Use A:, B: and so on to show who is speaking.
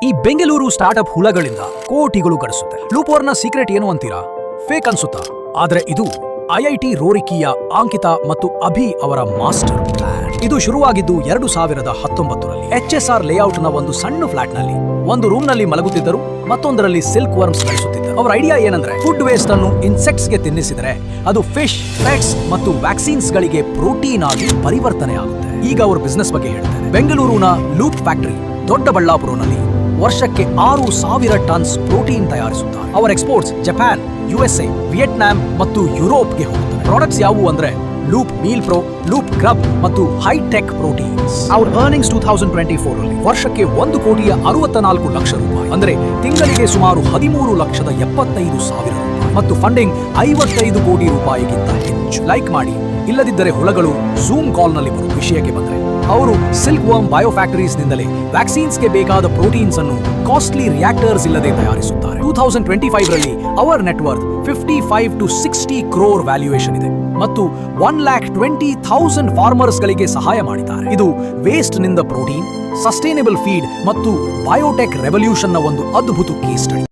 A: ಈ ಬೆಂಗಳೂರು ಸ್ಟಾರ್ಟ್ಅಪ್ ಹುಳಗಳಿಂದ ಕೋಟಿಗಳು ಗಳಿಸುತ್ತೆ. ಲೂಪೋರ್ನ ಸೀಕ್ರೆಟ್ ಏನು ಅಂತೀರಾ? ಫೇಕ್ ಅನ್ಸುತ್ತಾ? ಆದ್ರೆ ಇದು ಐಐಟಿ ರೋರಿಕಿಯ ಅಂಕಿತಾ ಮತ್ತು ಅಭಿ ಅವರ ಮಾಸ್ಟರ್ ಪ್ಲಾನ್. ಇದು ಶುರುವಾಗಿದ್ದು 2019ರಲ್ಲಿ HSR ಲೇಔಟ್ನ ಒಂದು ಸಣ್ಣ ಫ್ಲಾಟ್ನಲ್ಲಿ ಒಂದು ರೂಮ್ನಲ್ಲಿ ಮಲಗುತ್ತಿದ್ದರು, ಮತ್ತೊಂದರಲ್ಲಿ ಸಿಲ್ಕ್ ವರ್ಮ್ಸ್ ಬೆಳೆಸುತ್ತಿದ್ದರು. ಅವರ ಐಡಿಯಾ ಏನಂದ್ರೆ ಫುಡ್ ವೇಸ್ಟ್ ಅನ್ನು ಇನ್ಸೆಕ್ಟ್ಸ್ಗೆ ತಿನ್ನಿಸಿದರೆ ಅದು ಫಿಶ್, ಪೆಟ್ಸ್ ಮತ್ತು ವ್ಯಾಕ್ಸಿನ್ಸ್ ಗಳಿಗೆ ಪ್ರೋಟೀನ್ ಆಗಿ ಪರಿವರ್ತನೆ ಆಗುತ್ತೆ. ಈಗ ಅವರು ಬಿಸ್ನೆಸ್ ಬಗ್ಗೆ ಹೇಳ್ತಾರೆ. ಬೆಂಗಳೂರಿನ ಲೂಪ್ ಫ್ಯಾಕ್ಟರಿ ದೊಡ್ಡಬಳ್ಳಾಪುರನಲ್ಲಿ ವರ್ಷಕ್ಕೆ 6,000 ಟನ್ಸ್ ಪ್ರೋಟೀನ್ ತಯಾರಿಸುತ್ತಾರೆ. ಅವರ ಎಕ್ಸ್ಪೋರ್ಟ್ಸ್ ಜಪಾನ್, USA, ವಿಯೆಟ್ನಾಂ ಮತ್ತು ಯುರೋಪ್ಗೆ ಹೋಗುತ್ತವೆ. ಪ್ರಾಡಕ್ಟ್ಸ್ ಯಾವುವು ಅಂದ್ರೆ ಲೂಪ್ ಮೀಲ್ ಪ್ರೋ, ಲೂಪ್ ಕ್ರಬ್ ಮತ್ತು ಹೈಟೆಕ್ ಪ್ರೋಟೀನ್ಸ್. ಅವರ ಅರ್ನಿಂಗ್ಸ್ 2024ರಲ್ಲಿ ವರ್ಷಕ್ಕೆ 1,64,00,000 ರೂಪಾಯಿ, ಅಂದ್ರೆ ತಿಂಗಳಿಗೆ ಸುಮಾರು 13,75,000 ರೂಪಾಯಿ ಮತ್ತು ಫಂಡಿಂಗ್ 55 ಕೋಟಿ ರೂಪಾಯಿಗಿಂತ ಹೆಚ್ಚು. ಲೈಕ್ ಮಾಡಿ, ಇಲ್ಲದಿದ್ದರೆ ಹುಳಗಳು ಝೂಮ್ ಕಾಲ್ನಲ್ಲಿ ಬರುವ ವಿಷಯಕ್ಕೆ ಬಂದರೆ ಅವರು ಸಿಲ್ಕ್ ವರ್ಮ್ ಬಯೋಫ್ಯಾಕ್ಟರೀಸ್ ನಿಂದಲೇ ವ್ಯಾಕ್ಸಿನ್ಸ್ಗೆ ಬೇಕಾದ ಪ್ರೋಟೀನ್ಸ್ ಅನ್ನು ಕಾಸ್ಟ್ಲಿ ರಿಯಾಕ್ಟರ್ಸ್ ಇಲ್ಲದೆ ತಯಾರಿಸುತ್ತಾರೆ. 2025ರಲ್ಲಿ ಅವರ್ ನೆಟ್ವರ್ತ್ 55 to 60 crore ವ್ಯಾಲ್ಯೂಯೇಷನ್ ಇದೆ ಮತ್ತು 1,20,000 ಫಾರ್ಮರ್ಸ್ ಗಳಿಗೆ ಸಹಾಯ ಮಾಡಿದ್ದಾರೆ. ಇದು ವೇಸ್ಟ್ ನಿಂದ ಪ್ರೋಟೀನ್, ಸಸ್ಟೈನಬಲ್ ಫೀಡ್ ಮತ್ತು ಬಯೋಟೆಕ್ ರೆವಲ್ಯೂಷನ್ ನ ಒಂದು ಅದ್ಭುತ ಕೇಸ್ ಸ್ಟಡಿ.